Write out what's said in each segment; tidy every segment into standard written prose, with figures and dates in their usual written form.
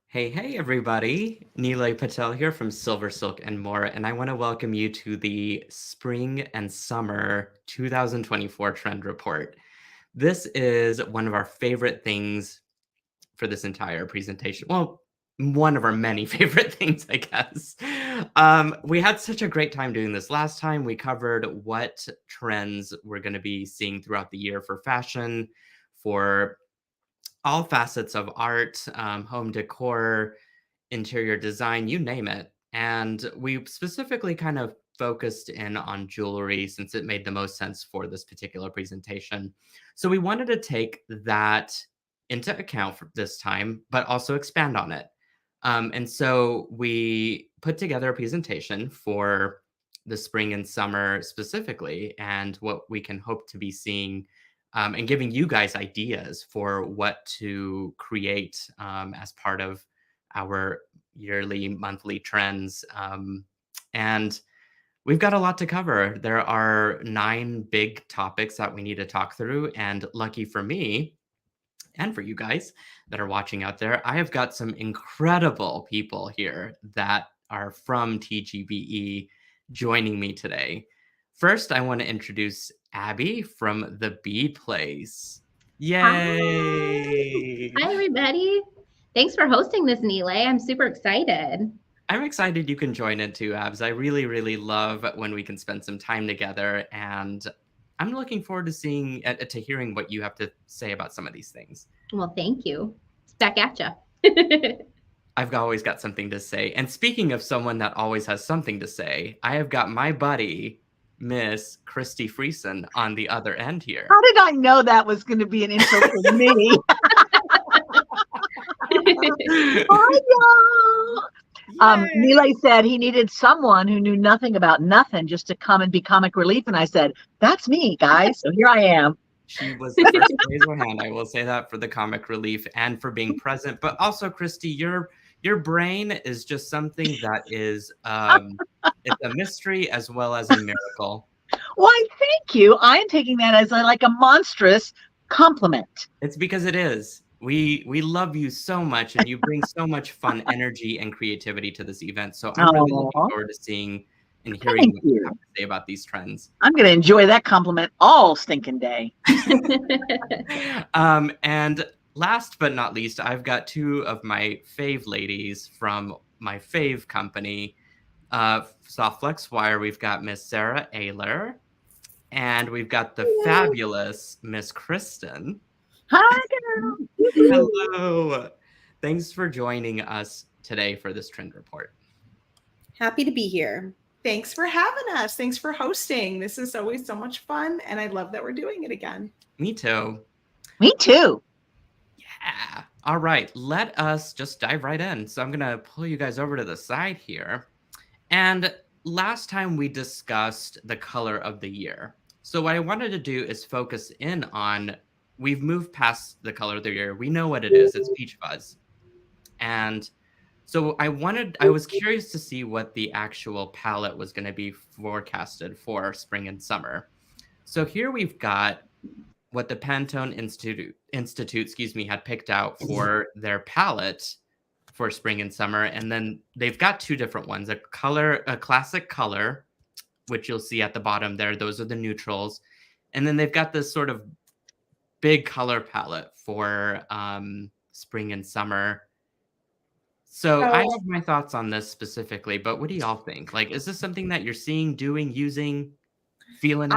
Hey, everybody. Nealay Patel here from SilverSilk More, and I want to welcome you to the Spring and Summer 2024 Trend Report. This is one of our favorite things for this entire presentation. Well, one of our many favorite things, I guess. We had such a great time doing this last time. We covered what trends we're going to be seeing throughout the year for fashion, for all facets of art, home decor, interior design, you name it. And we specifically kind of focused in on jewelry since it made the most sense for this particular presentation. So we wanted to take that into account for this time, but also expand on it. And so we put together a presentation for the spring and summer specifically, and what we can hope to be seeing and giving you guys ideas for what to create as part of our yearly, monthly trends. And we've got a lot to cover. There are 9 big topics that we need to talk through. And lucky for me, and for you guys that are watching out there, I have got some incredible people here that are from TGBE joining me today. First, I want to introduce Abby from the Bead Place. Yay! Hi, everybody. Thanks for hosting this, Nealay. I'm super excited. I'm excited you can join in too, Abs. I really love when we can spend some time together, and I'm looking forward to hearing what you have to say about some of these things. Well, thank you. It's back at you. I've always got something to say. And speaking of someone that always has something to say, I have got my buddy, Miss Christy Friesen, on the other end here. How did I know that was going to be an intro for me? Hi, y'all. Nealay said he needed someone who knew nothing about nothing just to come and be comic relief. And I said, that's me, guys. So here I am. She was the first to raise her hand. I will say that for the comic relief and for being present. But also, Christy, your brain is just something that is it's a mystery as well as a miracle. Why, thank you. I'm taking that as a monstrous compliment. It's because it is. We love you so much, and you bring so much fun energy and creativity to this event. So I'm really looking forward to seeing and hearing what you have to say about these trends. I'm going to enjoy that compliment all stinking day. And last but not least, I've got 2 of my fave ladies from my fave company, Soft Flex Wire. We've got Miss Sarah Ayler, and we've got the fabulous Miss Kristen. Hi, girl. Hello. Thanks for joining us today for this trend report. Happy to be here. Thanks for having us. Thanks for hosting. This is always so much fun, and I love that we're doing it again. Me too. Me too. Yeah. All right. Let us just dive right in. So I'm going to pull you guys over to the side here. And last time we discussed the color of the year. So what I wanted to do is focus in on, we've moved past the color of the year. We know what it is. It's peach fuzz. And so I was curious to see what the actual palette was going to be forecasted for spring and summer. So here we've got what the Pantone Institute, had picked out for their palette for spring and summer. And then they've got 2 different ones, a classic color, which you'll see at the bottom there. Those are the neutrals. And then they've got this sort of big color palette for spring and summer. So I have my thoughts on this specifically, but what do y'all think? Is this something that you're seeing, doing, using, feeling?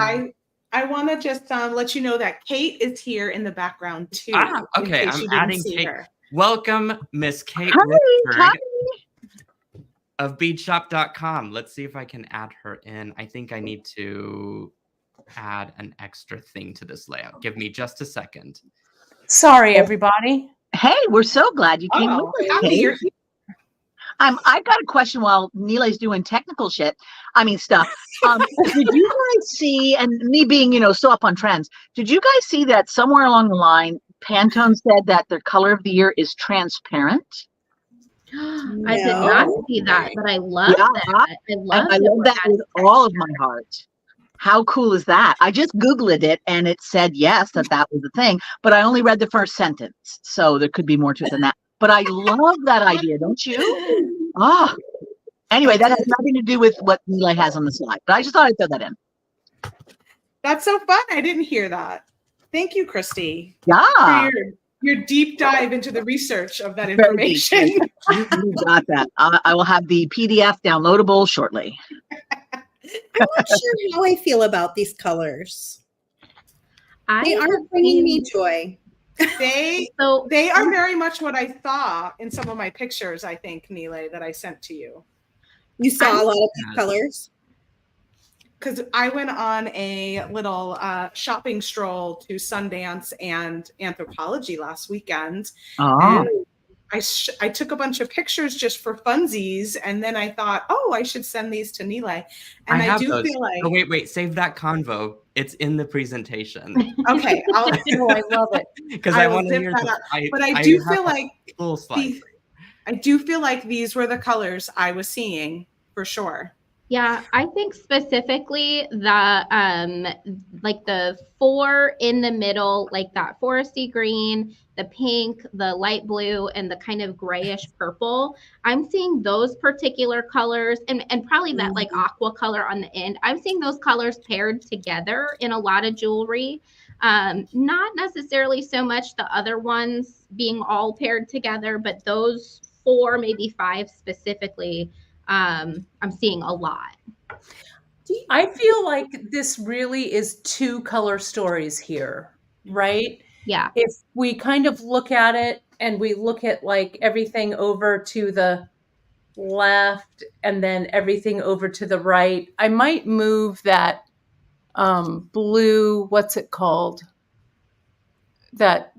I want to just let you know that Kate is here in the background too. Okay, I'm adding Kate. Her. Welcome, Miss Kate of beadshop.com. Let's see if I can add her in. I think I need to add an extra thing to this layout. Give me just a second. Sorry, everybody. Hey, we're so glad you came over. Kate. I've got a question while Nealay's doing technical stuff. Did you guys see, and me being, so up on trends, did you guys see that somewhere along the line, Pantone said that their color of the year is transparent? I did not see that, but I love that. I love that with all of my heart. How cool is that? I just Googled it and it said yes, that was the thing, but I only read the first sentence. So there could be more to it than that. but I love that idea, don't you? Ah, anyway, that has nothing to do with what Nealay has on the slide, but I just thought I'd throw that in. That's so fun. I didn't hear that. Thank you, Christy. Yeah. For your deep dive into the research of that information. You got that. I will have the PDF downloadable shortly. I'm not sure how I feel about these colors. They aren't bringing me joy. They are very much what I saw in some of my pictures, I think, Nealay, that I sent to you. You saw a lot of these colors? Because I went on a little shopping stroll to Sundance and Anthropology last weekend. Oh. And I took a bunch of pictures just for funsies, and then I thought, oh, I should send these to Nealay. And I do feel like... Oh, wait, save that convo. It's in the presentation. Okay. I love it. Because I want to hear that. But I do feel like... I do feel like these were the colors I was seeing, for sure. Yeah, I think specifically the like the 4 in the middle, like that foresty green, the pink, the light blue, and the kind of grayish purple. I'm seeing those particular colors and probably that like aqua color on the end. I'm seeing those colors paired together in a lot of jewelry. Not necessarily so much the other ones being all paired together, but those 4, maybe 5 specifically, I'm seeing a lot. I feel like this really is 2 color stories here, right? Yeah. If we kind of look at it and we look at like everything over to the left and then everything over to the right, I might move that blue, what's it called? That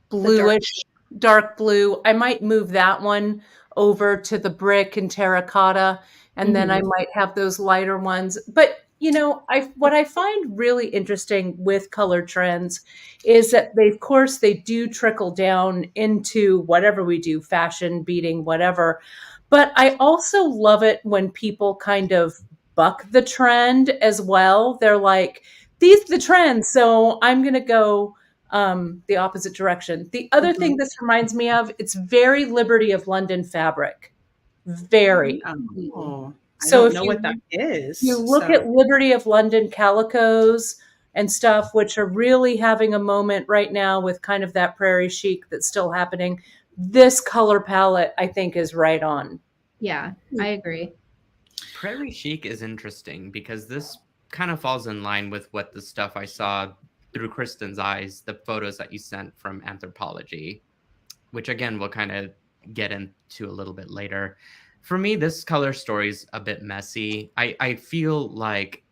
bluish, dark blue. I might move that one over to the brick and terracotta, and then I might have those lighter ones. But what I find really interesting with color trends is that they do trickle down into whatever we do, fashion, beading, whatever. But I also love it when people kind of buck the trend as well. They're like, these are the trends, so I'm going to go the opposite direction. The other thing this reminds me of, it's very Liberty of London fabric. Very. Oh, So I if don't know what that is. You look at Liberty of London calicos and stuff, which are really having a moment right now with kind of that prairie chic that's still happening. This color palette, I think, is right on. Yeah, I agree. Prairie chic is interesting because this kind of falls in line with what the stuff I saw through Kristen's eyes, the photos that you sent from Anthropology, which again, we'll kind of get into a little bit later. For me, this color story is a bit messy. I feel like,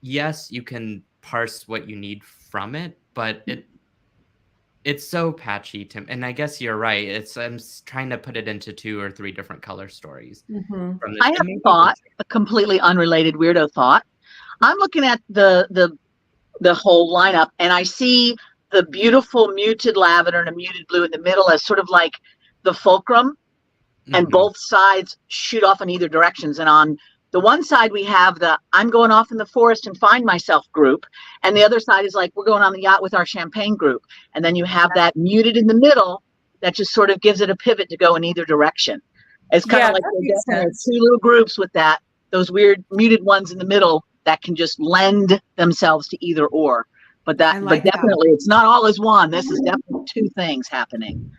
yes, you can parse what you need from it, but it's so patchy, Tim. And I guess you're right. I'm trying to put it into 2 or 3 different color stories. I have a thought, a completely unrelated weirdo thought. I'm looking at the whole lineup, and I see the beautiful muted lavender and a muted blue in the middle as sort of like the fulcrum, and both sides shoot off in either directions. And on the one side, we have the I'm going off in the forest and find myself group, and the other side is like we're going on the yacht with our champagne group. And then you have that muted in the middle that just sort of gives it a pivot to go in either direction. It's kind of like there's 2 little groups with those weird muted ones in the middle that can just lend themselves to either or. But definitely it's not all as one. This is definitely 2 things happening.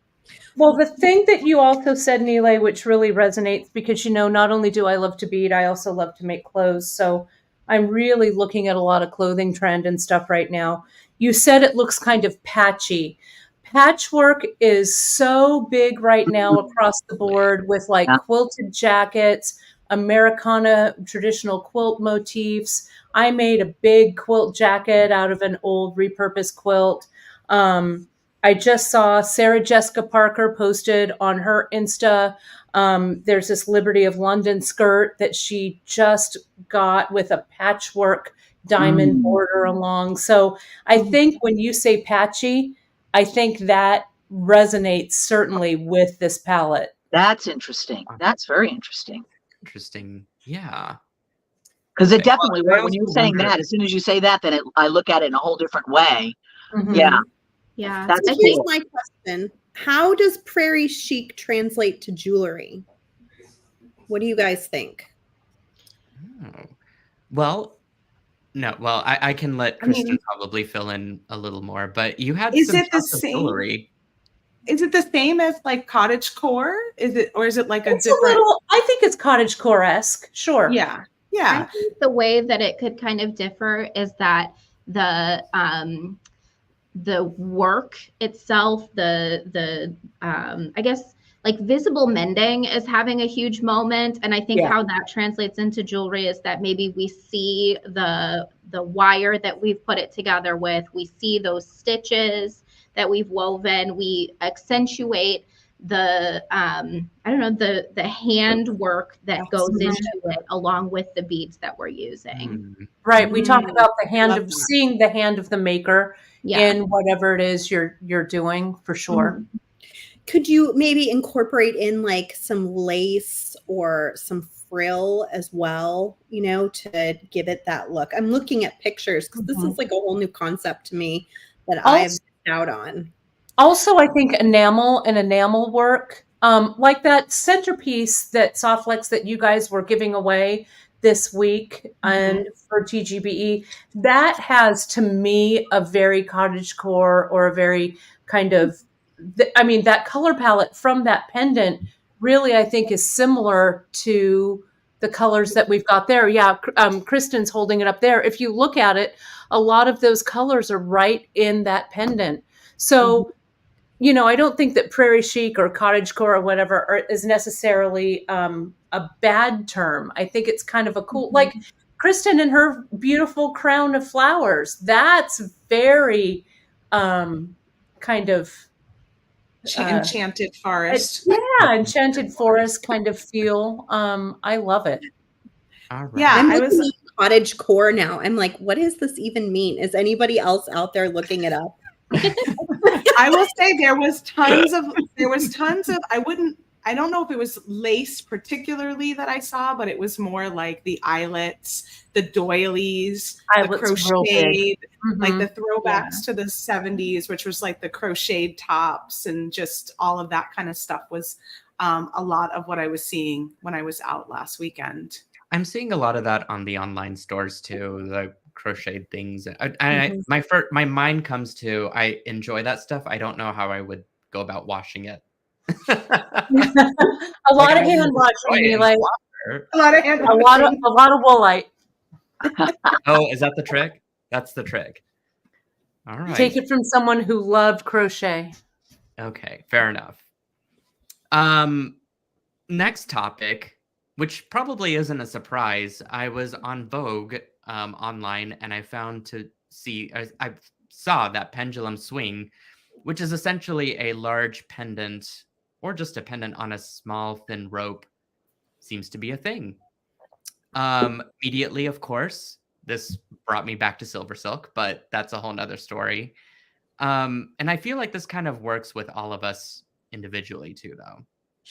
Well, the thing that you also said, Nealay, which really resonates, because, not only do I love to bead, I also love to make clothes. So I'm really looking at a lot of clothing trend and stuff right now. You said it looks kind of patchy. Patchwork is so big right now across the board with like quilted jackets, Americana traditional quilt motifs. I made a big quilt jacket out of an old repurposed quilt. I just saw Sarah Jessica Parker posted on her Insta. There's this Liberty of London skirt that she just got with a patchwork diamond border along. So I think when you say patchy, I think that resonates certainly with this palette. That's interesting. That's very interesting. Interesting. Yeah. Because it definitely, when you're saying that, as soon as you say that, then I look at it in a whole different way. Yeah. Yeah. That's here's my question. how does prairie chic translate to jewelry? What do you guys think? Oh. Well, no. Well, I can let Kristen probably fill in a little more, but you had Is some it the shots of same? jewelry. Is it the same as like cottage core? Is it like It's a different? I think it's cottage core-esque. Sure. Yeah. I think the way that it could kind of differ is that the work itself, I guess like visible mending is having a huge moment. And I think how that translates into jewelry is that maybe we see the wire that we've put it together with, we see those stitches that we've woven, we accentuate the the hand work that goes into it along with the beads that we're using. Right. We talk about the hand of seeing the hand of the maker in whatever it is you're doing, for sure. Could you maybe incorporate in like some lace or some frill as well, to give it that look? I'm looking at pictures because this is like a whole new concept to me that I've missed out on. Also, I think enamel work, like that centerpiece that Softlex that you guys were giving away this week and for TGBE, that has to me a very cottagecore or a very kind of, that color palette from that pendant really, I think, is similar to the colors that we've got there. Yeah, Kristen's holding it up there. If you look at it, a lot of those colors are right in that pendant. So, I don't think that prairie chic or cottagecore or whatever is necessarily a bad term. I think it's kind of a cool, like Kristen and her beautiful crown of flowers. That's very kind of enchanted forest. Enchanted forest kind of feel. I love it. All right. Yeah, I'm looking at cottagecore now. I'm like, what does this even mean? Is anybody else out there looking it up? I will say there was tons of I don't know if it was lace particularly that I saw, but it was more like the eyelets, the doilies, the crocheted, like the throwbacks to the 70s, which was like the crocheted tops and just all of that kind of stuff was a lot of what I was seeing when I was out last weekend. I'm seeing a lot of that on the online stores too, the crocheted things. My mind comes to, I enjoy that stuff. I don't know how I would go about washing it. A lot of hand washing, like a lot of woolite. Oh, is that the trick? That's the trick. All right. Take it from someone who loved crochet. Okay, fair enough. Next topic, which probably isn't a surprise. I was on Vogue online, and I saw that pendulum swing, which is essentially a large pendant or just a pendant on a small thin rope. Seems to be a thing. Immediately, of course, this brought me back to SilverSilk, but that's a whole nother story. And I feel like this kind of works with all of us individually too, though.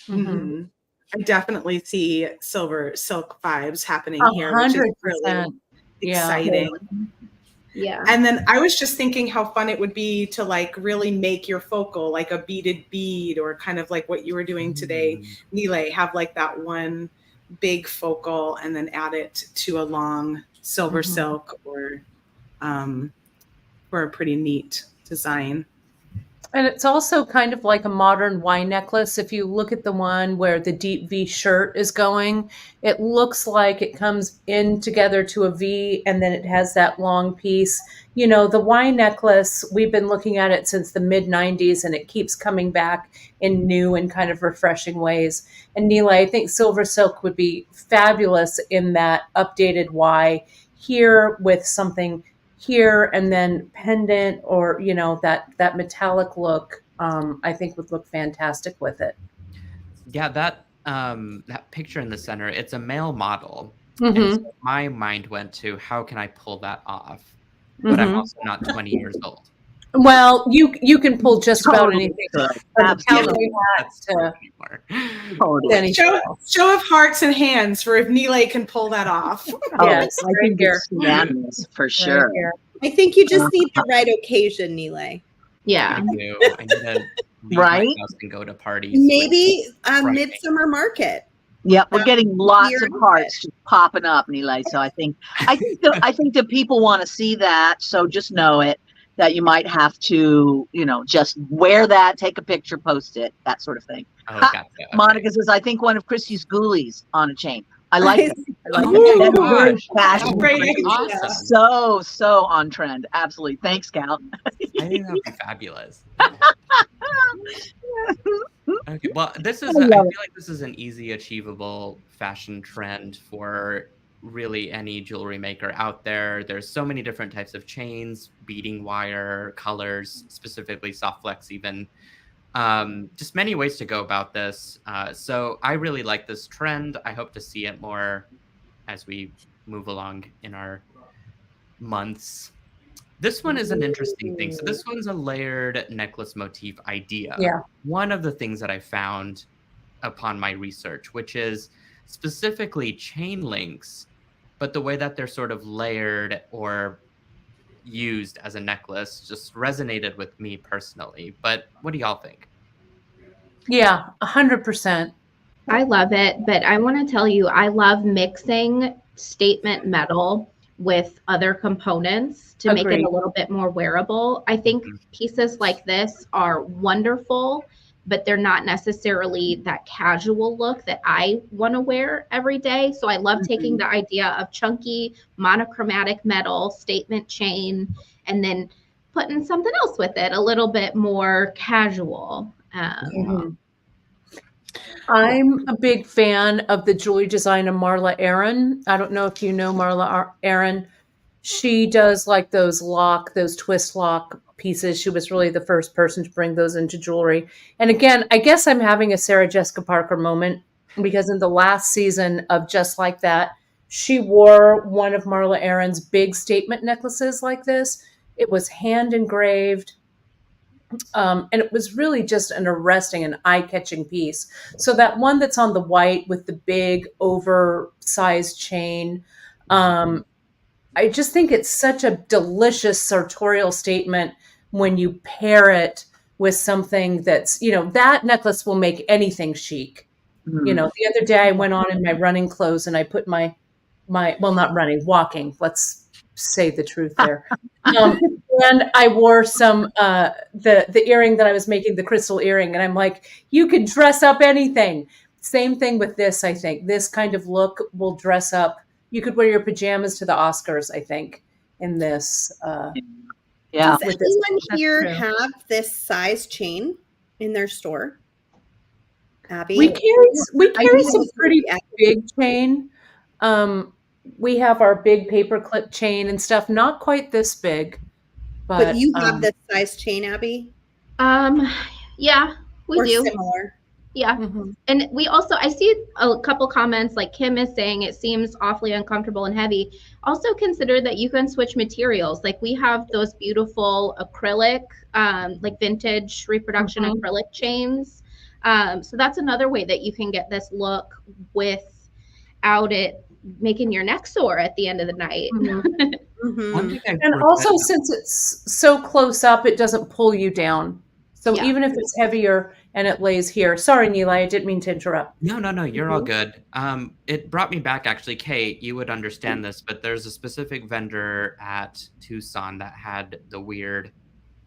I definitely see SilverSilk vibes happening here, which is really exciting. Yeah. And then I was just thinking how fun it would be to like really make your focal like a beaded bead, or kind of like what you were doing today, Nealay, have like that one big focal and then add it to a long SilverSilk or for a pretty neat design. And it's also kind of like a modern Y necklace. If you look at the one where the deep V shirt is going, it looks like it comes in together to a V and then it has that long piece. The Y necklace, we've been looking at it since the mid-90s and it keeps coming back in new and kind of refreshing ways. And Nealay, I think SilverSilk would be fabulous in that updated Y here with something here and then pendant, or that metallic look, I think would look fantastic with it. Yeah, that picture in the center, it's a male model. And so my mind went to, how can I pull that off? But I'm also not 20 years old. Well, you can pull just about anything. Show of hearts and hands for if Nealay can pull that off. Yes, I think it's for sure. I think you just need the right occasion, Nealay. Yeah. I do. I need leave my Right? house and go to parties. Maybe frightening. Midsummer Market. Yeah, we're That's getting lots of weird. hearts just popping up, Nealay. So I think the people want to see that. So just know it, that you might have to, just wear that, take a picture, post it, that sort of thing. Oh, gotcha. Okay. Monica says, I think one of Christy's ghoulies on a chain. I like it. I like Oh it. my That's very gosh. fashion. Great. Awesome. So on trend. Absolutely. Thanks, Scout. I think that would be fabulous. Okay, well, I feel like this is an easy, achievable fashion trend for really any jewelry maker out there. There's so many different types of chains, beading wire, colors, specifically soft flex even. Just many ways to go about this. So I really like this trend. I hope to see it more as we move along in our months. This one is an interesting thing. So this one's a layered necklace motif idea. Yeah. One of the things that I found upon my research, which is specifically chain links, but the way that they're sort of layered or used as a necklace just resonated with me personally. But what do y'all think? Yeah, 100%. I love it, but I want to tell you, I love mixing statement metal with other components to make it Agreed. a little bit more wearable. I think pieces like this are wonderful, but they're not necessarily that casual look that I want to wear every day. So I love taking the idea of chunky monochromatic metal statement chain and then putting something else with it, a little bit more casual. I'm a big fan of the jewelry designer Marla Aaron. I don't know if you know Marla Aaron. She does like those twist lock pieces. She was really the first person to bring those into jewelry. And again, I guess I'm having a Sarah Jessica Parker moment because in the last season of Just Like That, she wore one of Marla Aaron's big statement necklaces like this. It was hand engraved. And it was really just an arresting and eye-catching piece. So that one that's on the white with the big oversized chain, I just think it's such a delicious sartorial statement when you pair it with something that's, that necklace will make anything chic. The other day I went on in my running clothes and I put my well, not running, walking. Let's say the truth there. And I wore some, the earring that I was making, the crystal earring. And I'm like, you could dress up anything. Same thing with this, I think. This kind of look will dress up. You could wear your pajamas to the Oscars, I think, in this. Does with anyone this. here That's true. have this size chain in their store? Abby? We carry some pretty Yeah. big chain. We have our big paperclip chain and stuff, not quite this big. But you have this size chain, Abby? Yeah, we or do. Similar. Yeah. And we also, I see a couple comments like Kim is saying it seems awfully uncomfortable and heavy. Also consider that you can switch materials. Like we have those beautiful acrylic, like vintage reproduction acrylic chains. So that's another way that you can get this look without it making your neck sore at the end of the night. One thing And also since it's so close up, it doesn't pull you down. So Yeah. even if it's heavier and it lays here. Sorry, Nealay, I didn't mean to interrupt. No, you're all good. It brought me back, actually, Kate, you would understand this, but there's a specific vendor at Tucson that had the weird,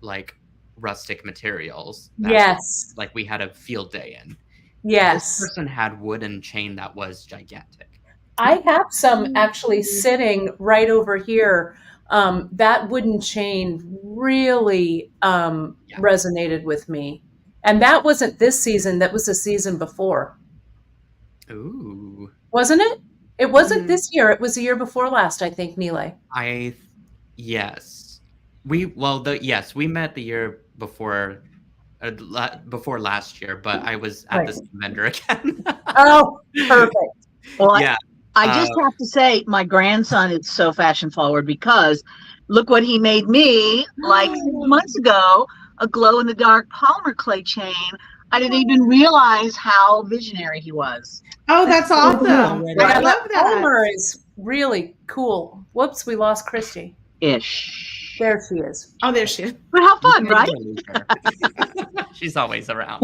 like, rustic materials. That, Yes. like, we had a field day in. Yes. This person had wooden chain that was gigantic. I have some actually sitting right over here. That wooden chain really resonated with me. And that wasn't this season. That was the season before. Ooh. Wasn't it? It wasn't this year. It was the year before last, I think, Nealay. Yes. We met the year before last year, but I was at this vendor again. Oh, perfect. Well, yeah. I just have to say, my grandson is so fashion forward because look what he made me like 6 months ago, a glow in the dark polymer clay chain. I didn't even realize how visionary he was. Oh, that's awesome. Yeah, I love that. Homer is really cool. Whoops, we lost Christy. Ish. There she is. Oh, there she is. But how fun, You right? can't lose her. She's always around.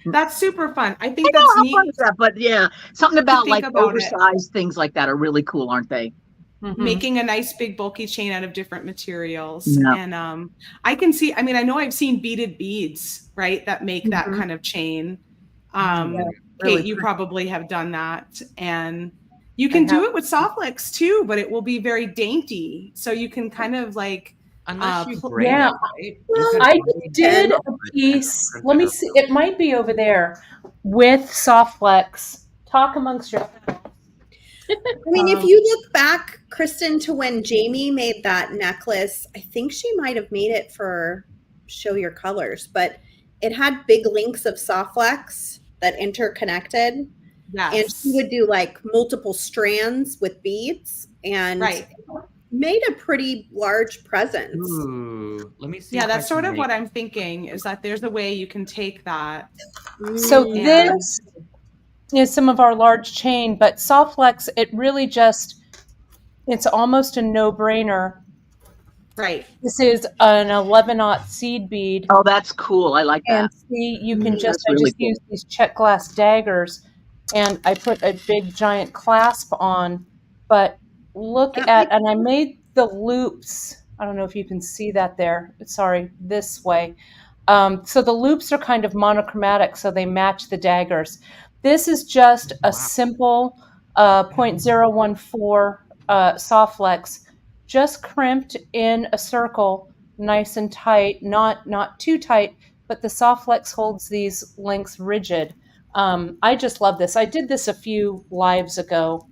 That's super fun. I I think know that's how neat. fun is that, but yeah, something about think like about it. oversized things like that are really cool, aren't they? Mhm. Making a nice big bulky chain out of different materials. Yeah. And I can see, I mean, I know I've seen beaded beads, right, that make that Mhm. kind of chain. Yeah, Kate, really you pretty. probably have done that. And you can do it with Softlex too, but it will be very dainty. So you can kind of like Unless you pl- braid Yeah. it, right? Well, You could I braid did it a and piece. print Let me it see. over. It might be over there with Softlex. Talk amongst yourselves. I mean, if you look back, Kristen, to when Jamie made that necklace, I think she might have made it for Show Your Colors, but it had big links of Softlex that interconnected. And yes. she would do like multiple strands with beads and Right. made a pretty large presence. Ooh, let me see. Yeah, if I that's sort can of what make- I'm thinking, is that there's a way you can take that. So Mm. this is some of our large chain, but Softlex, it really just, it's almost a no-brainer. Right. This is an 11-aught seed bead. Oh, that's cool. I like that. And see, you can just, That's I really just use these check glass daggers and I put a big giant clasp on, but look at, and I made the loops. I don't know if you can see that there. Sorry, this way. So the loops are kind of monochromatic, so they match the daggers. This is just a simple 0.014 Softlex, just crimped in a circle, nice and tight, not too tight, but the Softlex holds these links rigid. I just love this. I did this a few lives ago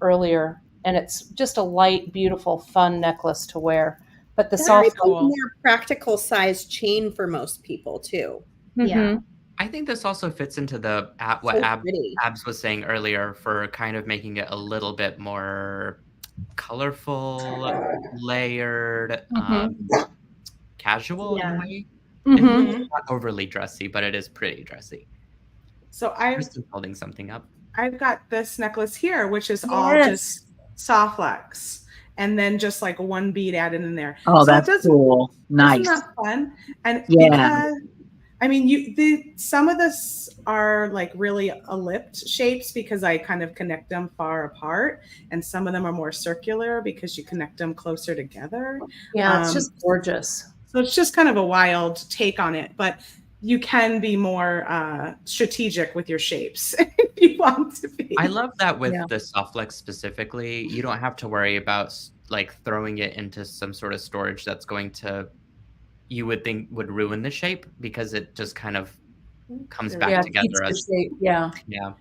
earlier, and it's just a light, beautiful, fun necklace to wear. But the That might Softlex, be a more practical size chain for most people too. Yeah. I think this also fits into the what So pretty. Abs was saying earlier for kind of making it a little bit more colorful, layered, casual in a Yeah. way. Mhm. It's not overly dressy, but it is pretty dressy. So I've Kristen's holding something up. got this necklace here, which is all Yes. just Softlex, and then just like one bead added in there. Oh, So it that's does- cool. Nice. Isn't that fun? And Yeah. because I mean, some of this are like really elliped shapes because I kind of connect them far apart, and some of them are more circular because you connect them closer together. Yeah, it's just gorgeous. So it's just kind of a wild take on it, but you can be more strategic with your shapes if you want to be. I love that with Yeah. the Softlex specifically, you don't have to worry about like throwing it into some sort of storage that's going to, you would think would ruin the shape, because it just kind of comes back Yeah, together keeps as the shape. Yeah. yeah.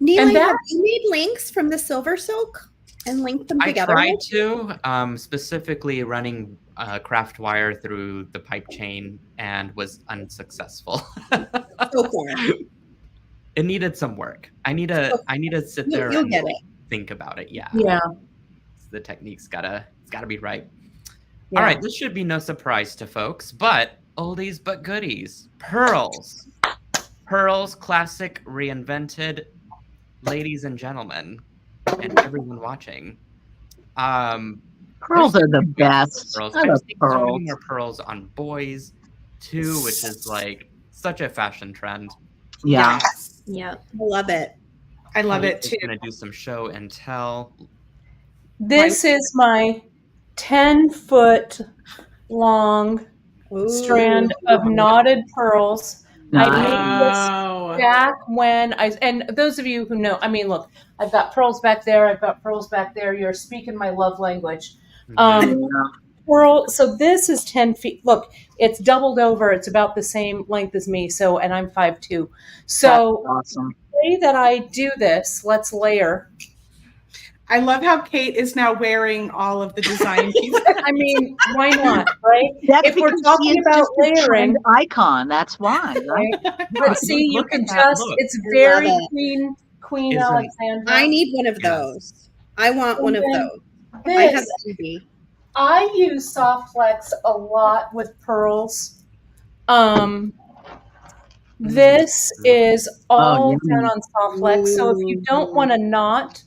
Nealay, And have that- you made links from the SilverSilk and linked them I together? tried to, specifically running craft wire through the pipe chain, and was unsuccessful. So far. It needed some work. I need to sit there You'll and get like, it. think about it. Yeah. Yeah. The technique's gotta be right. Yeah. All right, this should be no surprise to folks, but oldies but goodies. Pearls. Pearls, classic, reinvented. Ladies and gentlemen, and everyone watching. Pearls are the best. Pearls. I I've love seen so pearls. many more pearls on boys too, which is like such a fashion trend. Yeah. Yes. Yep. I love it. I love Kate it is too. gonna do some show and tell. This is my 10-foot long Ooh. strand of knotted pearls. I Nice. made this Oh, back when and those of you who know, I mean, look, I've got pearls back there. I've got pearls back there. You're speaking my love language. Mhm. Pearl. So this is 10 feet. Look, it's doubled over. It's about the same length as me. So, and I'm 5'2". So That's awesome. the way that I do this, let's layer. I love how Kate is now wearing all of the design pieces. I mean, why not, right? That's If we're because talking she is about just a layering, trend icon. That's why, right? but see, you Look can at that just, look. it's I very love Queen Isn't- Alexandra. I need one of Yes. those. I want one of And then those. I have This, envy. I use Softlex a lot with pearls. This is all yummy. done on Softlex. So if you don't want a knot,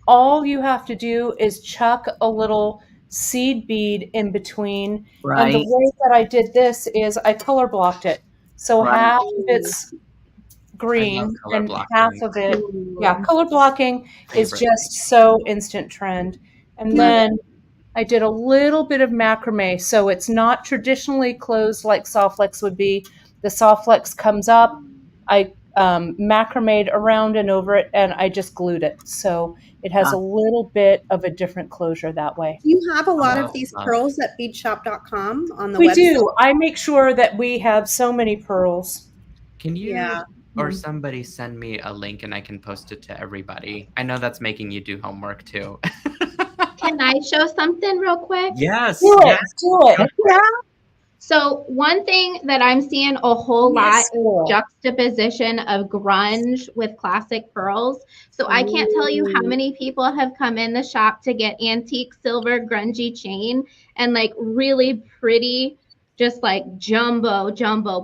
all you have to do is chuck a little seed bead in between. Right. And the way that I did this is I color blocked it. So Right. half of it's green color and blocking. half of it, color blocking is Favorite just so instant trend. And then I did a little bit of macrame, so it's not traditionally closed like Softflex would be. The Softflex comes up, I macrameed around and over it, and I just glued it. So it has a little bit of a different closure that way. Do you have a lot Oh, of these love pearls at beadshop.com on the We website? do. I make sure that we have so many pearls. Can you Yeah. or somebody send me a link and I can post it to everybody? I know that's making you do homework too. Can I show something real quick? Yes. Do it. Yes. Do it. So one thing that I'm seeing a whole lot Yes. is juxtaposition of grunge with classic pearls. So I can't tell you how many people have come in the shop to get antique silver grungy chain and like really pretty, just like jumbo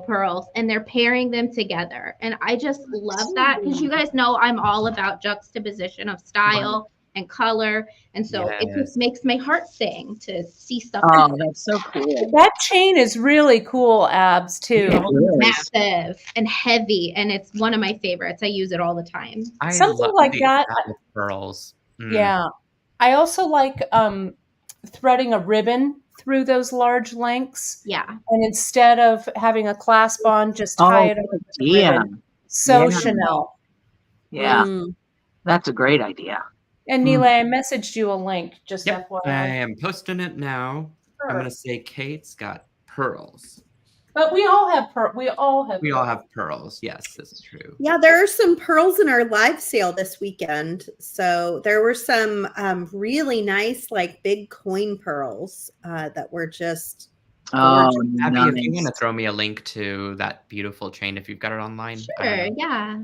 pearls, and they're pairing them together. And I just love that because you guys know I'm all about juxtaposition of style and color. And so it just makes my heart sing to see stuff. Oh, that's so cool. That chain is really cool, Abs, too. Massive and heavy, and it's one of my favorites. I use it all the time. I Something love like the that. Sabbath pearls. Yeah. I also like threading a ribbon through those large lengths. Yeah. And instead of having a clasp on, just tie it over with a ribbon. So Chanel. Yeah. That's a great idea. And Nealay, I messaged you a link, just FYI. I am posting it now. Sure. I'm going to say Kate's got pearls. But we all have We all have pearls. Yes, this is true. Yeah, there are some pearls in our live sale this weekend. So there were some really nice, like big coin pearls that were just. Oh, Abby, nice. if you want to throw me a link to that beautiful chain, if you've got it online. Sure, yeah.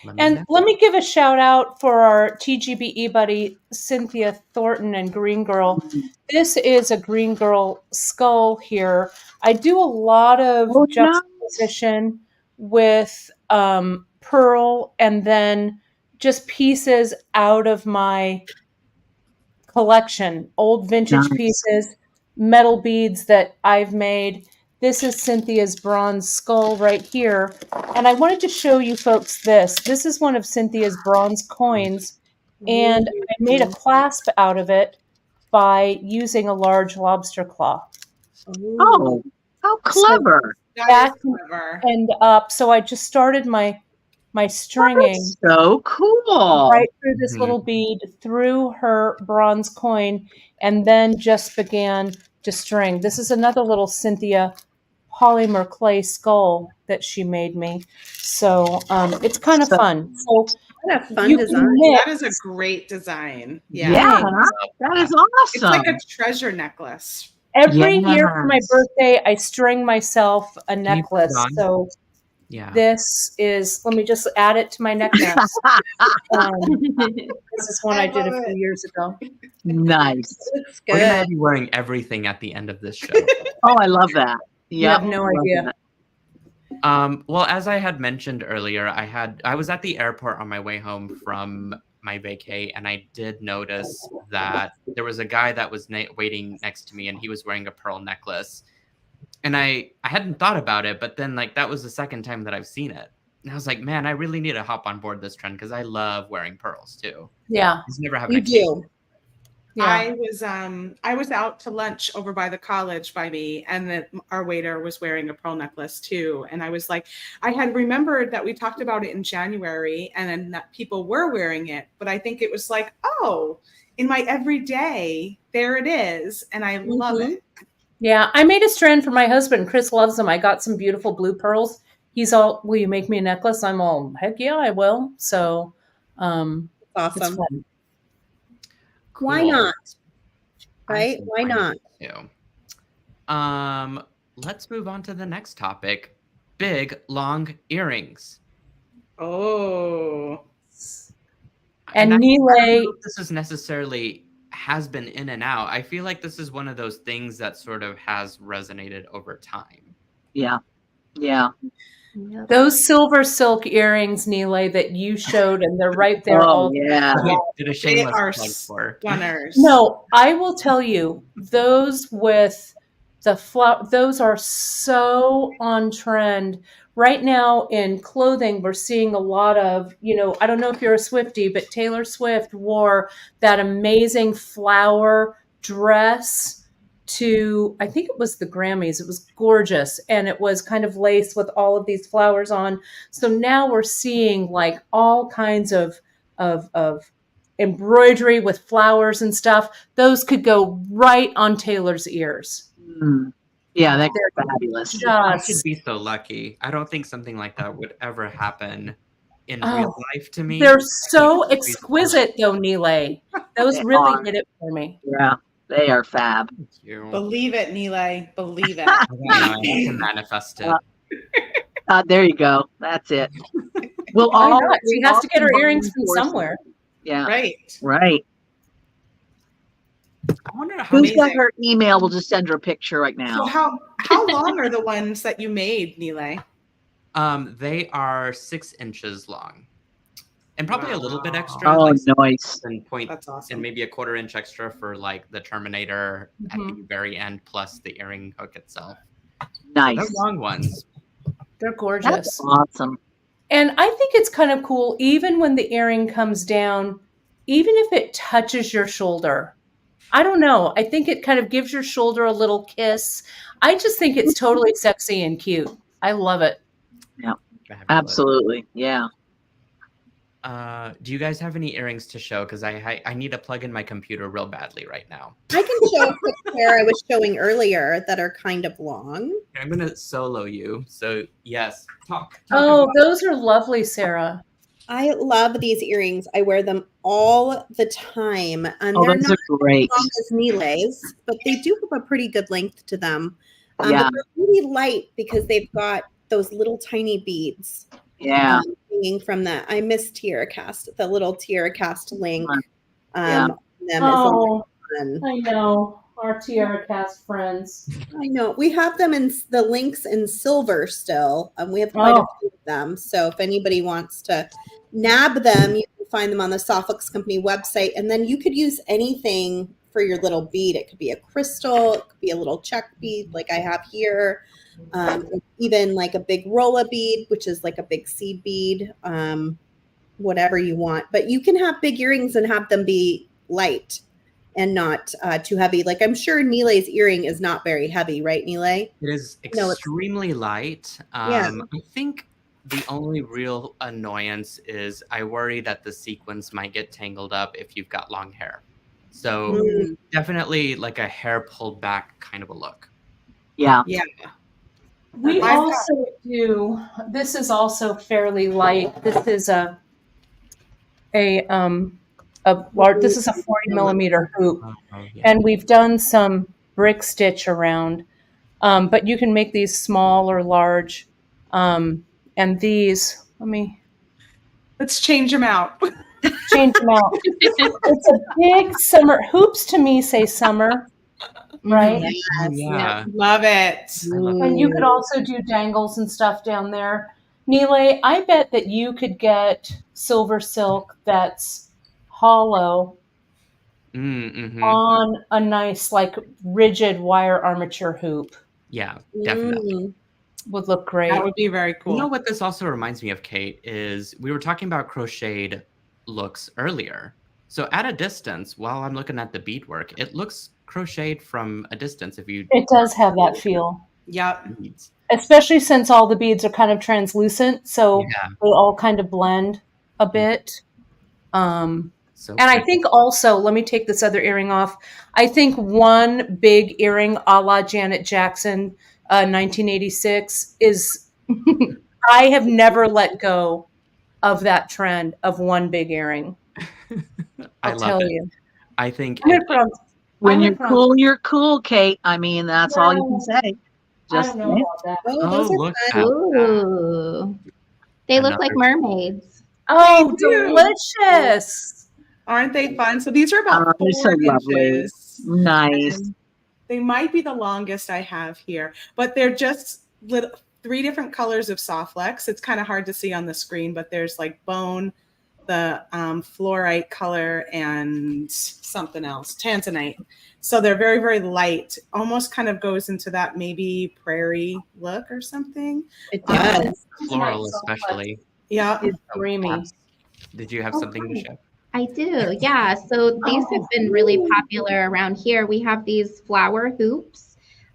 Let me give a shout out for our TGBE buddy, Cynthia Thornton and Green Girl. This is a Green Girl skull here. I do a lot of juxtaposition with pearl and then just pieces out of my collection, old vintage pieces, metal beads that I've made. This is Cynthia's bronze skull right here. And I wanted to show you folks this. This is one of Cynthia's bronze coins. And I made a clasp out of it by using a large lobster claw. Oh, how clever. That is clever. And up. So I just started my stringing. So cool. Right through this little bead, through her bronze coin, and then just began to string. This is another little Cynthia polymer clay skull that she made me. So it's kind of fun. So what a fun design. That is a great design. Yeah, that is awesome. It's like a treasure necklace. Every year for my birthday, I string myself a necklace. So this is, let me just add it to my necklace. This is one I did a few years ago. Nice. Looks We're going to good. be wearing everything at the end of this show. Oh, I love that. You have no idea. Well, as I had mentioned earlier, I was at the airport on my way home from my vacay, and I did notice that there was a guy that was waiting next to me, and he was wearing a pearl necklace. And I hadn't thought about it, but then like that was the second time that I've seen it. And I was like, man, I really need to hop on board this trend because I love wearing pearls too. Yeah. Just never having You do. Yeah. I was out to lunch over by the college by me, and our waiter was wearing a pearl necklace too. And I was like, I had remembered that we talked about it in January, and then that people were wearing it, but I think it was like, oh, in my everyday, there it is, and I love it. Yeah, I made a strand for my husband. Chris loves them. I got some beautiful blue pearls. He's all, will you make me a necklace? I'm all, heck yeah, I will. So, Awesome. it's fun. Why Cool. not? I Right? think Why I not? need to. Let's move on to the next topic. Big, long earrings. Oh. And I don't Nealay, know if this is necessarily has been in and out. I feel like this is one of those things that sort of has resonated over time. Yeah. Yeah. those silver silk earrings, Nealay, that you showed, and they're right there. Oh, yeah. Did a They shameless are plug for. stunners. No, I will tell you, those with the flower, those are so on trend. Right now in clothing, we're seeing a lot of, I don't know if you're a Swiftie, but Taylor Swift wore that amazing flower dress to, I think it was the Grammys. It was gorgeous. And it was kind of laced with all of these flowers on. So now we're seeing like all kinds of embroidery with flowers and stuff. Those could go right on Taylor's ears. Mm. Yeah, they're fabulous. I should be so lucky. I don't think something like that would ever happen in real life to me. They're so exquisite, though, Nealay. Those really did it for me. Yeah, they are fab. Thank you. Believe it, Nealay. Believe it. I can manifest it. There you go. That's it. Well, she has to get her earrings from somewhere. Yeah. Right. Right. I wonder how Who's got her email? We'll just send her a picture right now. So how long are the ones that you made, Nealay? They are 6 inches long, and probably a little bit extra. Oh, like nice. And point. That's awesome. And maybe a 1/4 inch extra for like the Terminator at the very end, plus the earring hook itself. Nice. They're long ones. They're gorgeous. That's awesome. And I think it's kind of cool, even when the earring comes down, even if it touches your shoulder. I don't know. I think it kind of gives your shoulder a little kiss. I just think it's totally sexy and cute. I love it. Yeah, absolutely. Yeah. Do you guys have any earrings to show? Because I need to plug in my computer real badly right now. I can show a quick pair I was showing earlier that are kind of long. I'm going to solo you. So, yes. Talk Those are lovely, Sarah. I love these earrings. I wear them all the time. And they're those not are great. as long as Nealay's, but they do have a pretty good length to them. Yeah. But they're really light because they've got those little tiny beads. Yeah. Hanging from that. I miss Tiara Cast, the little Tiara Cast link. Yeah. Them is I know. Our Tiara Cast friends. I know. We have them in the links in silver still. We have quite a few of them. So if anybody wants to nab them, you can find them on the Softlux Company website. And then you could use anything for your little bead. It could be a crystal, it could be a little check bead like I have here. Even like a big rolla bead, which is like a big seed bead, whatever you want. But you can have big earrings and have them be light and not too heavy. Like I'm sure Nealay's earring is not very heavy, right, Nealay? It is extremely light. I think the only real annoyance is I worry that the sequins might get tangled up if you've got long hair. So definitely like a hair pulled back kind of a look. Yeah. Yeah. We also do, this is also fairly light. This is a large, this is a 40 millimeter hoop. And we've done some brick stitch around, but you can make these small or large. And these, let's change them out. Change them out. It's a big summer, hoops to me say summer. Right? Yes. Yeah. Love it. And you could also do dangles and stuff down there. Nealay, I bet that you could get silver silk that's hollow on a nice, like, rigid wire armature hoop. Yeah, definitely. Would look great. That would be very cool. You know what this also reminds me of, Kate, is we were talking about crocheted looks earlier. So at a distance, while I'm looking at the beadwork, it looks crocheted from a distance. It does have that feel. Yep. Especially since all the beads are kind of translucent, so they all kind of blend a bit. And I think also, let me take this other earring off. I think one big earring a la Janet Jackson, 1986 is, I have never let go of that trend of one big earring. I'll tell you. I think when you're cool, Kate. I mean, that's all you can say. Just I don't know about that. Those are look fun. Ooh. They look like mermaids. Oh, delicious. Aren't they fun? So these are about 4 so inches. Nice. And they might be the longest I have here, but they're just 3 different colors of soft flex. It's kind of hard to see on the screen, but there's like bone, the fluorite color and something else, tanzanite. So they're very, very light, almost kind of goes into that maybe prairie look or something. It does. Floral, especially. Yeah. It's dreamy. Did you have something to share? I do, yeah. So these have been really popular around here. We have these flower hoops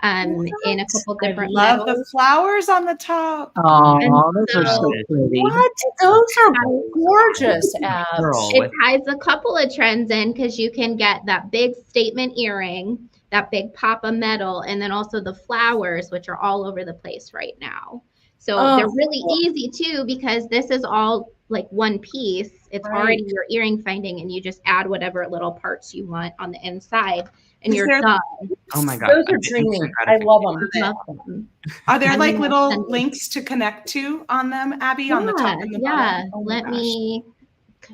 in a couple I different love the metals. flowers on the top. Oh, those are so so- pretty. What? Those are gorgeous, Abs. Pearl It with ties a couple of trends in because you can get that big statement earring, that big pop of metal, and then also the flowers, which are all over the place right now. So Oh, they're really easy too because this is all like one piece. It's Right. already your earring finding, and you just add whatever little parts you want on the inside, and Is you're there- done. oh my god. Those are I'm dreamy. instant I love gratification. them. Love them. Are there I'm like gonna little send it. links to connect to on them, Abby, on the top and the Yeah. bottom? Oh my Let gosh. me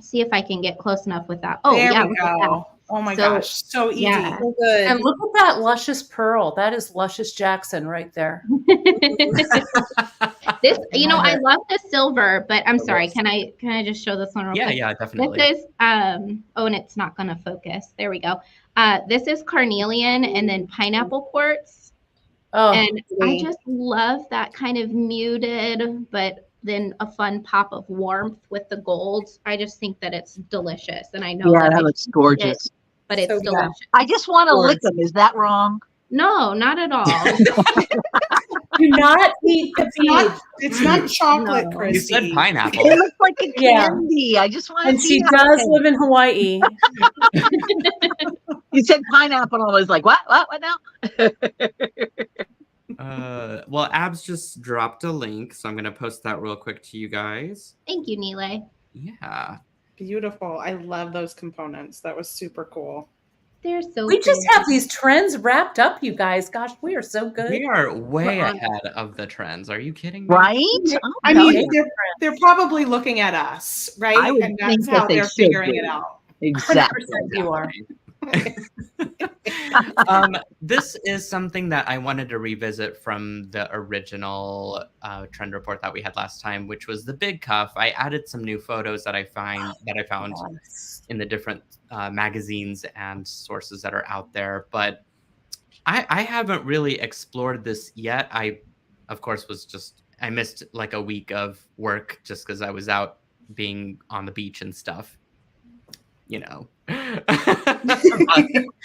see if I can get close enough with that. Oh, There yeah. we look at go. Oh my So, gosh, so easy. yeah. So good. And look at that luscious pearl. That is luscious Jackson right there. that. This, love I it. love the silver, but I'm Oh, sorry. yes. Can I just show this one real Yeah, quick? yeah, definitely. This is oh, and it's not gonna focus. There we go. This is carnelian and then pineapple quartz. Oh, And I pretty. just love that kind of muted, but then a fun pop of warmth with the gold. I just think that it's delicious. And I know Yeah, that that I looks teased gorgeous. it, but it's So good. delicious. I just want to lick them. Is that wrong? No, not at all. do not eat the bead. It's not chocolate, No. You said Chrissy. pineapple. It looks like a Yeah. candy. I just want to And see she how does it live in Hawaii. You said pineapple. I was like, what? What now? Well, Abs just dropped a link, so I'm gonna post that real quick to you guys. Thank you, Nealay. Yeah. Beautiful. I love those components. That was super cool. They're so We just pretty. have these trends wrapped up, you guys. Gosh, we are so good. We are way We're on. ahead of the trends. Are you kidding me? Right? I no, mean, they're probably looking at us, right? I would And that's think that how they they're should figuring be. it out. exactly. 100% you are. This is something that I wanted to revisit from the original trend report that we had last time, which was the big cuff. I added some new photos that I found Yes. in the different magazines and sources that are out there, but I haven't really explored this yet. I, of course, I missed like a week of work just because I was out being on the beach and stuff.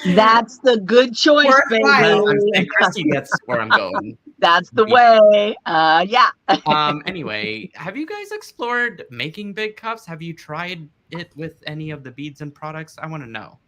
That's the good choice, Worthwhile. baby. And Christy gets where I'm going. That's the way. Yeah. Anyway, have you guys explored making big cuffs? Have you tried it with any of the beads and products? I want to know.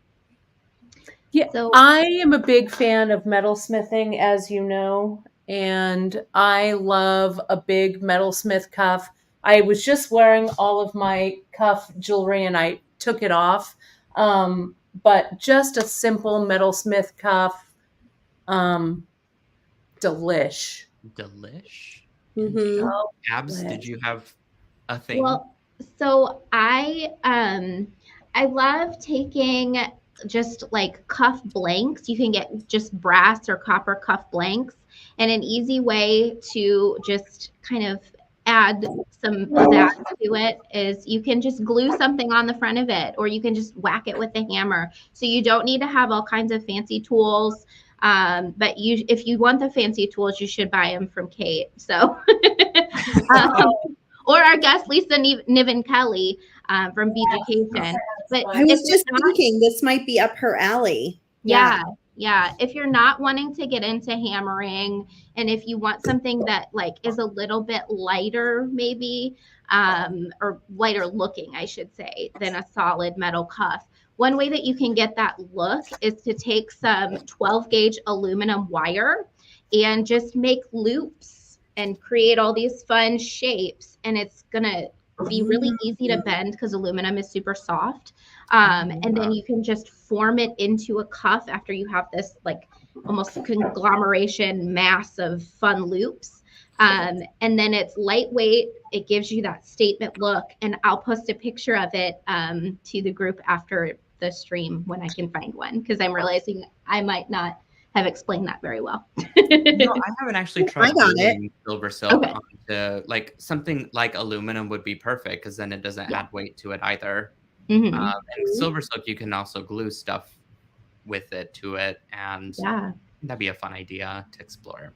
Yeah, So- I am a big fan of metalsmithing, as you know, and I love a big metalsmith cuff. I was just wearing all of my cuff jewelry and I took it off, but just a simple metalsmith cuff, delish. Delish. Mhm. Oh, Abs, did you have a thing? Well, so I love taking just like cuff blanks. You can get just brass or copper cuff blanks, and an easy way to just kind of add some pizzazz to it is you can just glue something on the front of it, or you can just whack it with a hammer. So you don't need to have all kinds of fancy tools. But if you want the fancy tools, you should buy them from Kate. So, or our guest Lisa Niven Kelly from Bead Education. But I was if just you're not- thinking this might be up her alley. yeah. If you're not wanting to get into hammering, and if you want something that like is a little bit lighter, maybe, or lighter looking, I should say, than a solid metal cuff. One way that you can get that look is to take some 12 gauge aluminum wire and just make loops and create all these fun shapes. And it's gonna be really easy to bend because aluminum is super soft. And then you can just form it into a cuff after you have this like almost conglomeration mass of fun loops. And then it's lightweight. It gives you that statement look. And I'll post a picture of it to the group after the stream when I can find one, because I'm realizing I might not have explained that very well. No, I haven't actually tried got it. gluing silver silk Okay. onto like something like aluminum would be perfect because then it doesn't Yeah. add weight to it either. Mhm. And silver silk, you can also glue stuff with it to it, and Yeah. that'd be a fun idea to explore.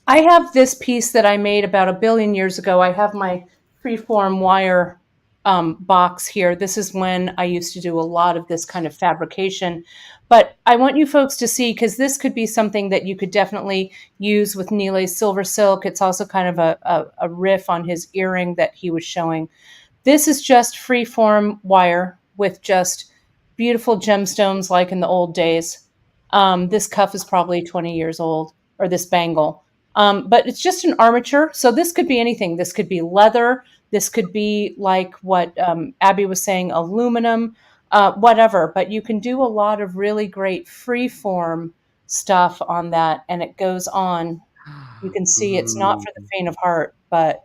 I have this piece that I made about 1 billion years ago. I have my freeform wire box here. This is when I used to do a lot of this kind of fabrication. But I want you folks to see, because this could be something that you could definitely use with Nealay's silver silk. It's also kind of a riff on his earring that he was showing. This is just freeform wire with just beautiful gemstones like in the old days. This cuff is probably 20 years old, or this bangle. But it's just an armature. So this could be anything. This could be leather. This could be like what Abby was saying, aluminum, whatever. But you can do a lot of really great freeform stuff on that. And it goes on. You can see it's not for the faint of heart, but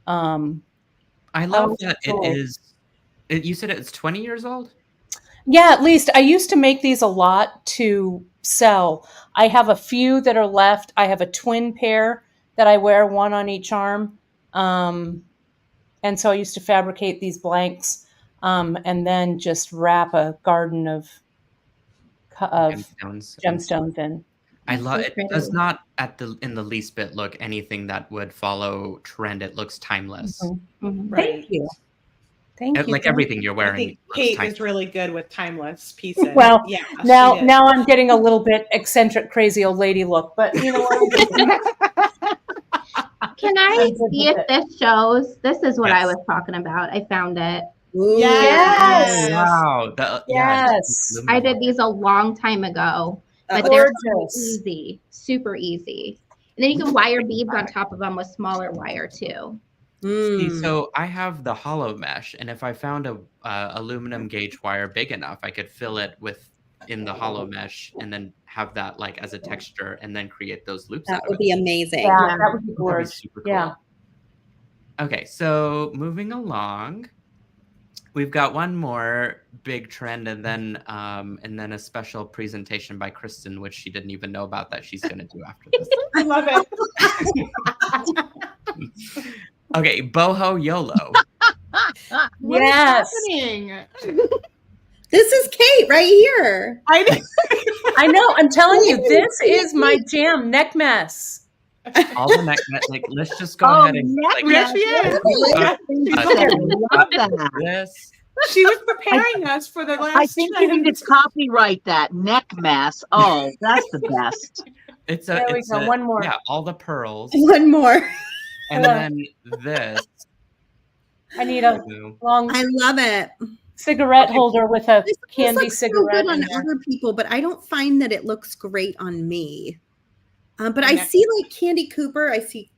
I love that cool. it is. You said it's 20 years old? Yeah, at least. I used to make these a lot to sell. I have a few that are left. I have a twin pair that I wear, one on each arm. And so I used to fabricate these blanks and then just wrap a garden of gemstones in. I love so it. pretty. Does not in the least bit look anything that would follow trend. It looks timeless. Thank you. Thank you. Like everything you're I wearing. think Kate is really good with timeless pieces. Well, yeah. now I'm getting a little bit eccentric, crazy old lady look, but you know what? Can I see if this shows? This is what I was talking about. I found it. Ooh. Yes. Wow. Yes. I did these a long time ago, but they're easy, super easy. And then you can wire beads on top of them with smaller wire too. See, so I have the hollow mesh, and if I found a aluminum gauge wire big enough, I could fill it in the hollow mesh, and then have that like as a texture, and then create those loops. That would be amazing. Yeah, that would be gorgeous. Super cool. Yeah. Okay, so moving along, we've got one more big trend, and then a special presentation by Kristen, which she didn't even know about that she's going to do after this. I love it. Okay, boho YOLO. What is happening? This is Kate right here. I know. I'm telling you, this is my jam. Neck mess. All the neck, like, let's just go ahead and like, this. She was preparing us for the last. I think you need to copyright that neck mass. Oh, that's the best. There we go. One more. Yeah, all the pearls. One more. And then this. I need a long. I love it. Cigarette holder with a This candy looks cigarette. so good on other people, but I don't find that it looks great on me. But I see like Candy Cooper. I see,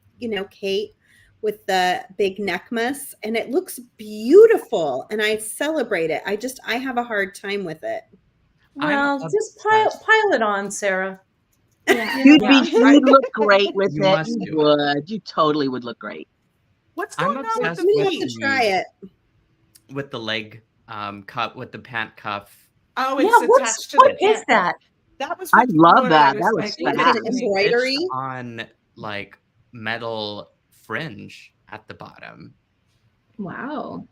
Kate with the big neckmas, and it looks beautiful, and I celebrate it. I have a hard time with it. Well, just pile it on, Sarah. Yeah. You'd look great with You it. must You do would. You totally would look great. What's I'm going on with obsessed the We with have meat? to try it. with the leg cup, with the pant cuff. Oh, Yeah, it's attached to what the is that? That was. I love what that. I That like, was what fast. is it? Embroidery? It's on like metal fringe at the bottom. Wow.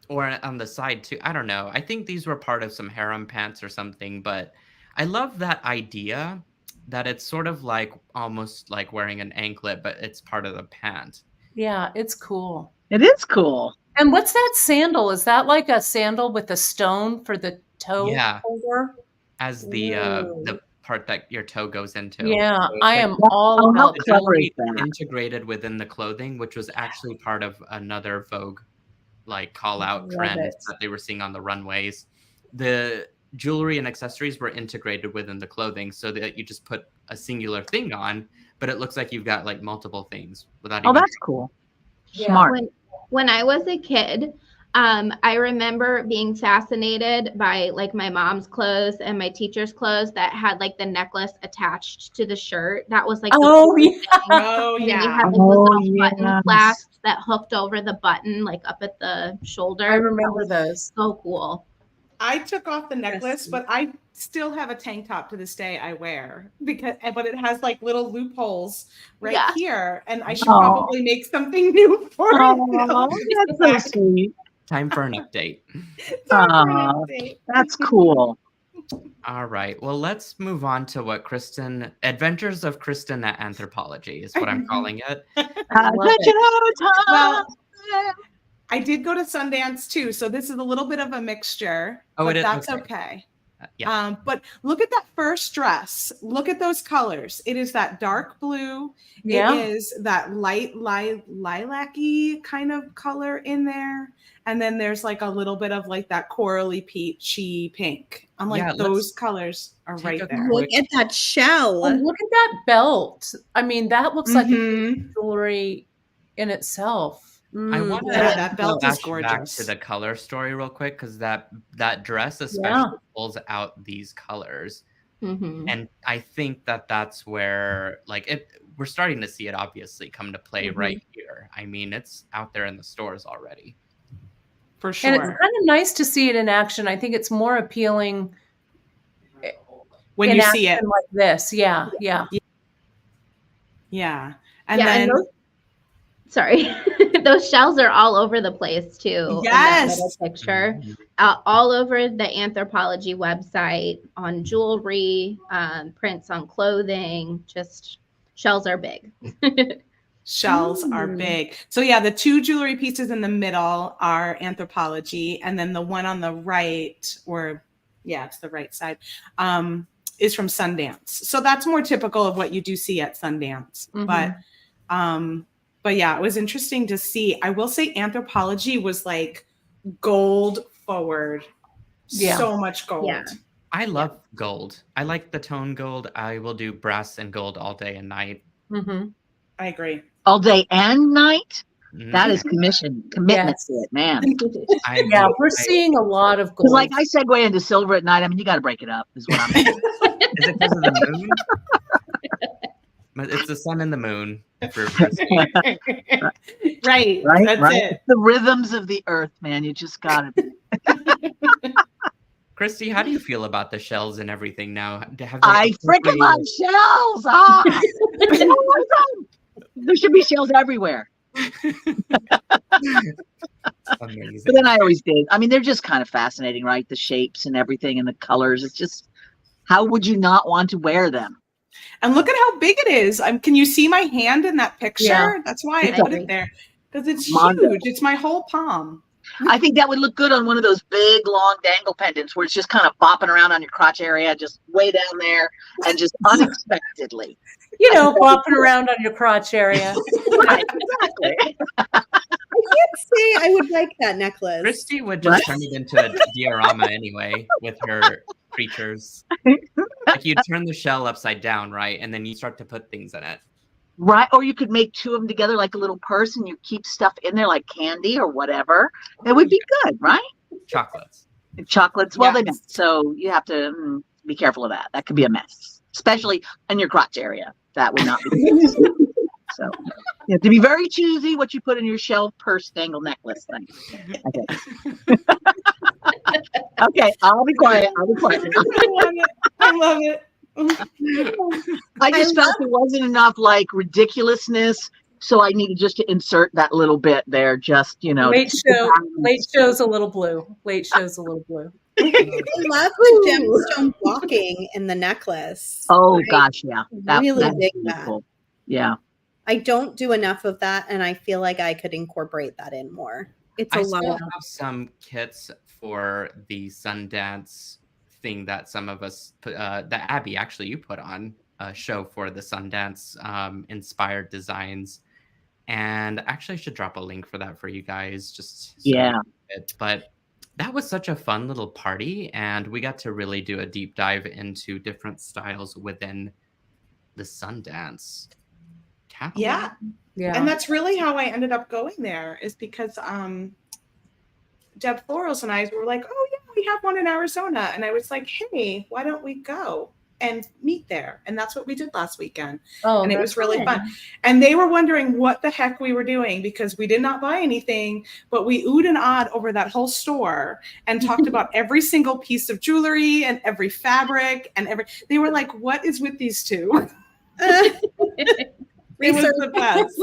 Or on the side too. I don't know. I think these were part of some harem pants or something, but I love that idea that it's sort of like almost like wearing an anklet, but it's part of the pant. Yeah, it's cool. It is cool. And what's that sandal? Is that like a sandal with a stone for the toe holder? As the part that your toe goes into. Yeah, So I like, am all how about clever that. is that? integrated within the clothing, which was actually part of another Vogue like call out Love trend it. that they were seeing on the runways. The jewelry and accessories were integrated within the clothing so that you just put a singular thing on, but it looks like you've got like multiple things without Oh, even that's cool. Yeah. Smart. When I was a kid, I remember being fascinated by like my mom's clothes and my teacher's clothes that had like the necklace attached to the shirt. That was like Oh, the yeah. Oh, and then you yeah. had like Oh, those little button yes. clasps that hooked over the button like up at the shoulder. I remember That was those. so cool. I took off the necklace, but I still have a tank top to this day I wear but it has like little loopholes right here, and I should probably make something new for it. That's so sweet. Time for an update. That's cool. All right. Well, let's move on to what Adventures of Kristen at Anthropology is what I'm calling it. Well, I did go to Sundance too, so this is a little bit of a mixture, but that's okay. Yeah. But look at that first dress. Look at those colors. It is that dark blue. Yeah. It is that light lilac-y kind of color in there. And then there's like a little bit of like that corally peachy pink. I'm like, those colors are right there. Look at that shell. Oh, look at that belt. I mean, that looks like jewelry in itself. I want to that belt is gorgeous. Back to the color story real quick, because that dress especially pulls out these colors, and I think that's where we're starting to see it obviously come to play right here. I mean, it's out there in the stores already, for sure. And it's kind of nice to see it in action. I think it's more appealing when you see it like this. Yeah. And then. Sorry, those shells are all over the place too. Yes. In that little picture, all over the Anthropology website, on jewelry, prints on clothing. Just shells are big. Shells are big. So yeah, the two jewelry pieces in the middle are Anthropology, and then the one on the right, it's the right side, is from Sundance. So that's more typical of what you do see at Sundance. But yeah, it was interesting to see. I will say Anthropology was like gold forward. Yeah. So much gold. Yeah. I love gold. I like the tone gold. I will do brass and gold all day and night. I agree. All day and night? That is commitment to it, man. We're seeing a lot of gold. Like I segue into silver at night. I mean, you got to break it up, is what I'm saying. Is it because of the moon? It's the sun and the moon. Right. That's it. The rhythms of the earth, man. You just got to. Christy, how do you feel about the shells and everything now? I freaking love shells. There should be shells everywhere. Amazing. But then I always did. I mean, they're just kind of fascinating, right? The shapes and everything and the colors. It's just, how would you not want to wear them? And look at how big it is. Can you see my hand in that picture? Yeah. That's why I put it there. Because it's huge. It's my whole palm. I think that would look good on one of those big, long dangle pendants where it's just kind of bopping around on your crotch area, just way down there, and just unexpectedly. Bopping around on your crotch area. Right, exactly. I can't say I would like that necklace. Christy would just turn it into a diorama anyway with her creatures. Like you turn the shell upside down, right? And then you start to put things in it. Right. Or you could make two of them together like a little purse and you keep stuff in there like candy or whatever. It would be good, right? Chocolates. Well, they don't. So you have to be careful of that. That could be a mess, especially in your crotch area. That would not be good. So you have to be very choosy what you put in your shell purse dangle necklace thing. Okay. Okay, I'll be quiet. I love it. I just felt there wasn't enough like ridiculousness, so I needed just to insert that little bit there. Just late show's a little blue. Late show's a little blue. I love the gemstone blocking in the necklace. Oh gosh, yeah, Really dig that. Cool. Yeah, I don't do enough of that, and I feel like I could incorporate that in more. It's a lot. I still have some kits for the Sundance thing that some of us put, that Abby actually you put on a show for the Sundance inspired designs, and actually I should drop a link for that for you guys. But that was such a fun little party, and we got to really do a deep dive into different styles within the Sundance catalog. Yeah. And that's really how I ended up going there, is because Deb Florals and I were like, oh yeah, we have one in Arizona. And I was like, hey, why don't we go? and meet there. And that's what we did last weekend. Oh, and it that's was really fun. fun. And they were wondering what the heck we were doing because we did not buy anything, but we oohed and awed over that whole store and talked about every single piece of jewelry and every fabric and they were like, what is with these two? It was the best.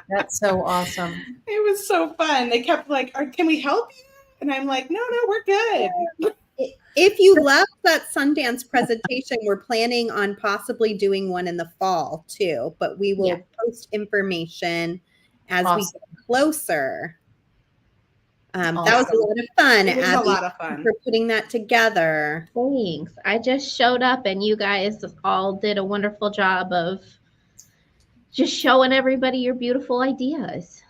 That's so awesome. It was so fun. They kept like, can we help you? And I'm like, no, we're good. If you loved that Sundance presentation, we're planning on possibly doing one in the fall too, but we will post information as we get closer. That was a lot of fun. It was Abby, a lot of fun for putting that together. Thanks. I just showed up and you guys all did a wonderful job of just showing everybody your beautiful ideas.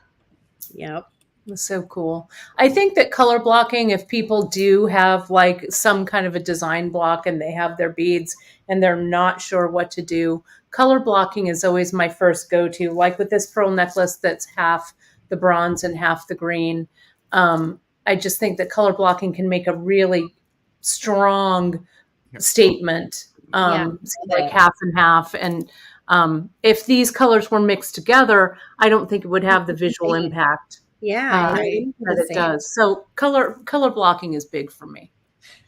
Yep. That's so cool. I think that color blocking, if people do have like some kind of a design block and they have their beads and they're not sure what to do, color blocking is always my first go-to. Like with this pearl necklace that's half the bronze and half the green. I just think that color blocking can make a really strong statement, like half and half. And if these colors were mixed together, I don't think it would have the visual impact. Yeah, that it does. So color blocking is big for me.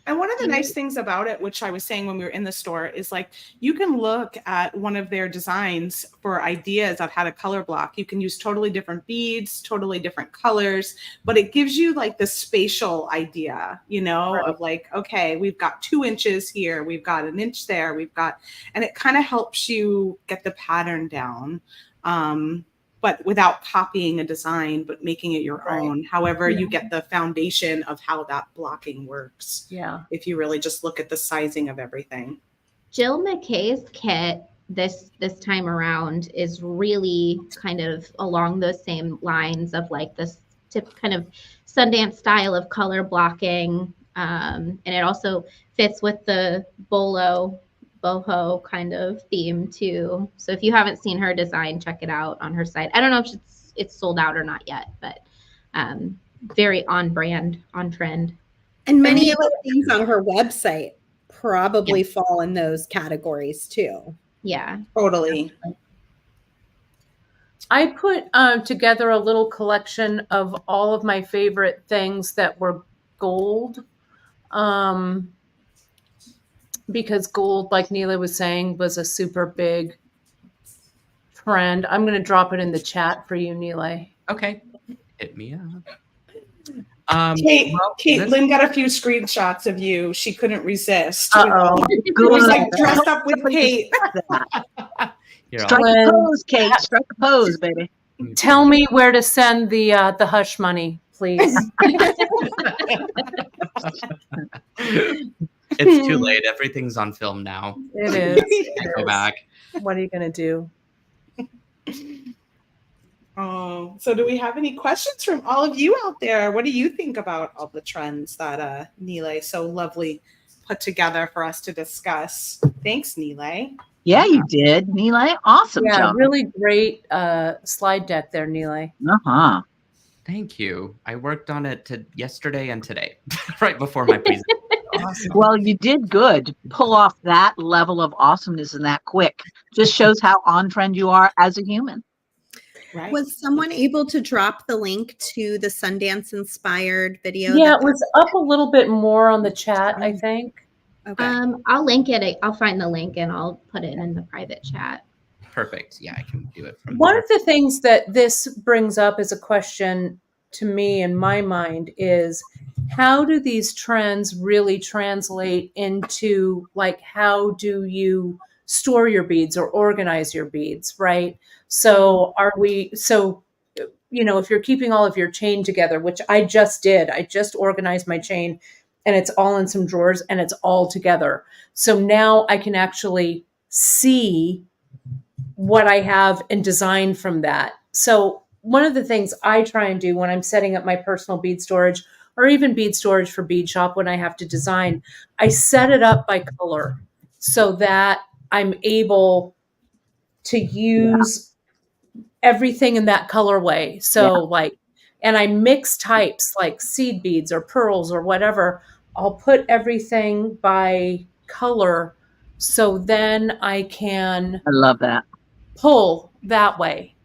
And one of the nice things about it, which I was saying when we were in the store, is like you can look at one of their designs for ideas of how to color block. You can use totally different beads, totally different colors, but it gives you like the spatial idea, of like, okay, we've got 2 inches here, we've got 1 inch there, and it kind of helps you get the pattern down. But without copying a design, but making it your own. However, you get the foundation of how that blocking works. Yeah. If you really just look at the sizing of everything. Jill McKay's kit this time around is really kind of along those same lines of like this kind of Sundance style of color blocking. And it also fits with the boho kind of theme too. So if you haven't seen her design, check it out on her site. I don't know if it's sold out or not yet, but very on brand, on trend. And many of the things on her website probably fall in those categories too. Yeah, totally. I put together a little collection of all of my favorite things that were gold. Because gold, like Nealay was saying, was a super big trend. I'm going to drop it in the chat for you, Nealay. Okay. Hit me up. Lynn got a few screenshots of you. She couldn't resist. Uh-oh. It was like dressed up with Kate. Strike a pose, Kate. Strike a pose, baby. Tell me where to send the hush money, please. It's too late. Everything's on film now. It is. Go back. What are you going to do? Oh, so do we have any questions from all of you out there? What do you think about all the trends that Nealay so lovely put together for us to discuss? Thanks, Nealay. Yeah, you did, Nealay. Awesome job. Really great slide deck there, Nealay. Uh-huh. Thank you. I worked on it yesterday and today, right before my presentation. Awesome. Well, you did good to pull off that level of awesomeness and that quick. Just shows how on trend you are as a human. Right. Was someone able to drop the link to the Sundance inspired video? Yeah, it was up a little bit more on the chat, I think. Okay. I'll link it. I'll find the link and I'll put it in the private chat. Perfect. Yeah, I can do it from One of the things that this brings up as a question to me in my mind is, how do these trends really translate into, like, how do you store your beads or organize your beads, right? So if you're keeping all of your chain together, which I just did, I just organized my chain and it's all in some drawers and it's all together. So now I can actually see what I have and design from that. So one of the things I try and do when I'm setting up my personal bead storage, or even bead storage for bead shop when I have to design, I set it up by color so that I'm able to use everything in that colorway. So and I mix types like seed beads or pearls or whatever. I'll put everything by color So then I can I love that. pull that way.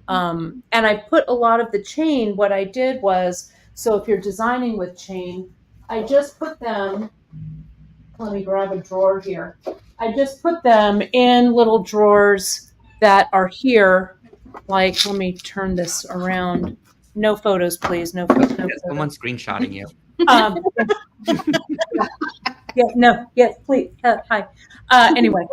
And I put a lot of the chain, what I did was, so if you're designing with chain, I just put them, let me grab a drawer here. I just put them in little drawers that are here. Like, let me turn this around. No photos, please. No photos. Someone's screenshotting you. Yes, please. Hi. Anyway,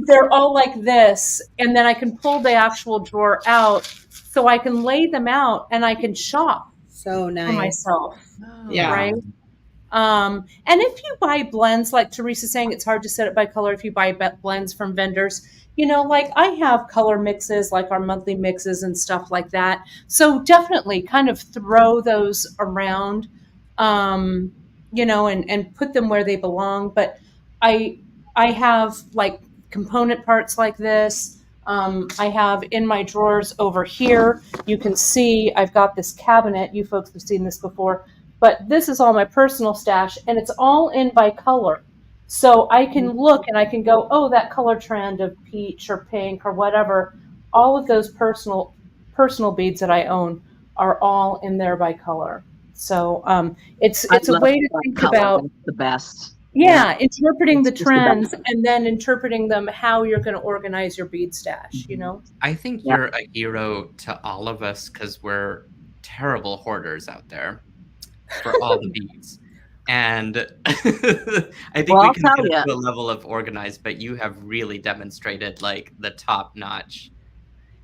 they're all like this, and then I can pull the actual drawer out, so I can lay them out, and I can shop So for nice. myself. Yeah. Right. And if you buy blends, like Teresa's saying, it's hard to set it by color. If you buy blends from vendors, like I have color mixes, like our monthly mixes and stuff like that. So definitely kind of throw those around, and put them where they belong. But I have like component parts like this. I have in my drawers over here, you can see I've got this cabinet. You folks have seen this before. But this is all my personal stash, and it's all in by color. So I can look and I can go, oh, that color trend of peach or pink or whatever. All of those personal personal beads that I own are all in there by color. So it's a way to think about the best. Yeah, interpreting the It's just the best. trends and then interpreting them how you're going to organize your bead stash, I think Yeah. you're a hero to all of us because we're terrible hoarders out there for all the beads. And I think Well, we I'll can tell get ya. to a level of organized, but you have really demonstrated like the top notch.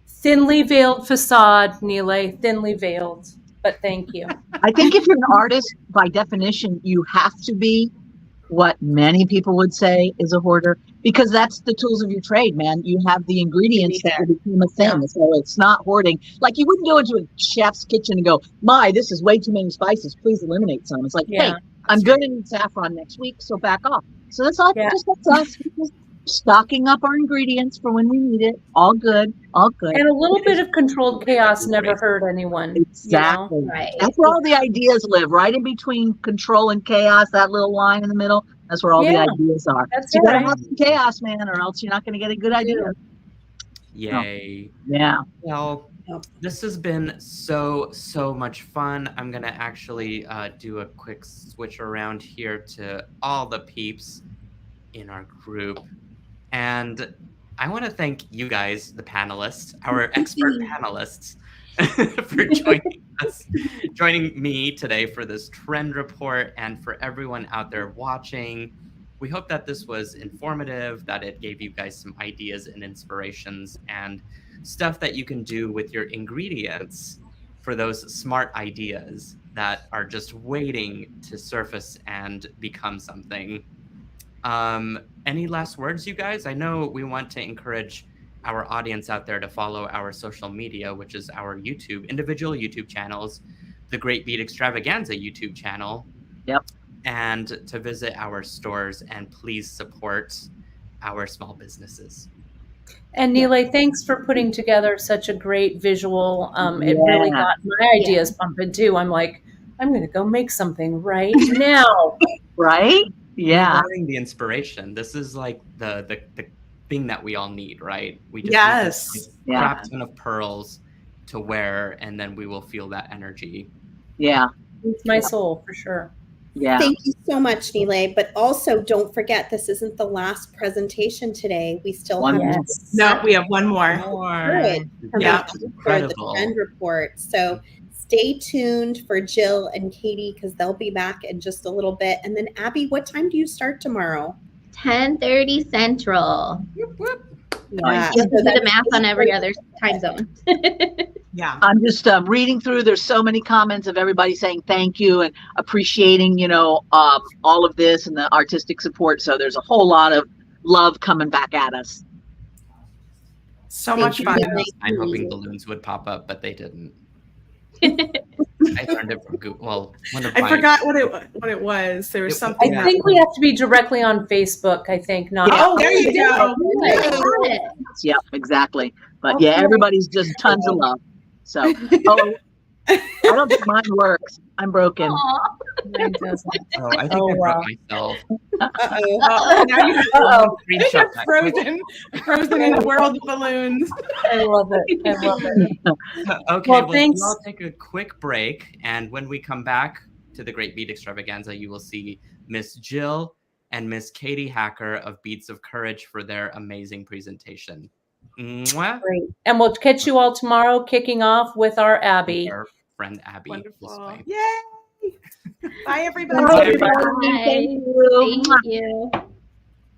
Thinly veiled facade, Nealay, thinly veiled. But thank you. I think if you're an artist, by definition, you have to be what many people would say is a hoarder, because that's the tools of your trade, man. You have the ingredients that will become a thing. Yeah. So it's not hoarding. Like you wouldn't go into a chef's kitchen and go, my, this is way too many spices. Please eliminate some. It's like, Yeah. hey, I'm good in saffron next week, so back off. So that's all. Yeah. That's us. We're just stocking up our ingredients for when we need it. All good. All good. And a little bit of controlled chaos never hurt anyone. Exactly. Right. That's where all the ideas live, right in between control and chaos, that little line in the middle. That's where all Yeah. the ideas are. That's So you gotta right. have some chaos, man, or else you're not gonna get a good idea. Yay. Yeah. Well, Yep. this has been so much fun. I'm gonna actually do a quick switch around here to all the peeps in our group. And I want to thank you guys, the panelists, our expert panelists, for joining me today for this trend report, and for everyone out there watching. We hope that this was informative, that it gave you guys some ideas and inspirations and stuff that you can do with your ingredients for those smart ideas that are just waiting to surface and become something. Any last words, you guys? I know we want to encourage our audience out there to follow our social media, which is our individual YouTube channels, the Great Bead Extravaganza YouTube channel. Yep. And to visit our stores, and please support our small businesses. And Nealay, thanks for putting together such a great visual. It really Yeah. got my ideas pumping too. I'm like, I'm going to go make something right now. Right? Yeah. Ignoring the inspiration. This is like the thing that we all need, right? We just Yes. need a Yeah. crap ton of pearls to wear, and then we will feel that energy. Yeah. It's my soul for sure. Yeah. Thank you so much, Nealay. But also, don't forget, this isn't the last presentation today. We still One have more. No, we have one more. Good. Yeah. for the Incredible. trend report. So stay tuned for Jill and Katie, because they'll be back in just a little bit. And then Abby, what time do you start tomorrow? 10:30 Central. Yeah. You have to do the math on every other time zone. Yeah. I'm just reading through. There's so many comments of everybody saying thank you and appreciating, all of this and the artistic support. So there's a whole lot of love coming back at us. So Thank much you, fun. Nealay. I'm hoping balloons would pop up, but they didn't. I learned it from Google. Well, one of I my- forgot what it was. There was something. I think we have to be directly on Facebook, I think, not. Oh, there you go. Got it. Yeah, exactly. But yeah, everybody's just tons of love. So, I don't think mine works. I'm broken. Aw. Mine doesn't. Oh, I think I broke myself. Uh-oh. Oh, now you're Screenshot that quick. frozen in a world of balloons. I love it. I love it. Okay, Well, well, thanks. we'll take a quick break, and when we come back to the Great Bead Extravaganza, you will see Miss Jill and Miss Katie Hacker of Beads of Courage for their amazing presentation. Mwah. Great. And we'll catch you all tomorrow, kicking off with our Abby. Our friend Abby. this Wonderful. way. Yay! Bye, everybody. Bye, everybody. everybody. Bye. Thank you. Thank you.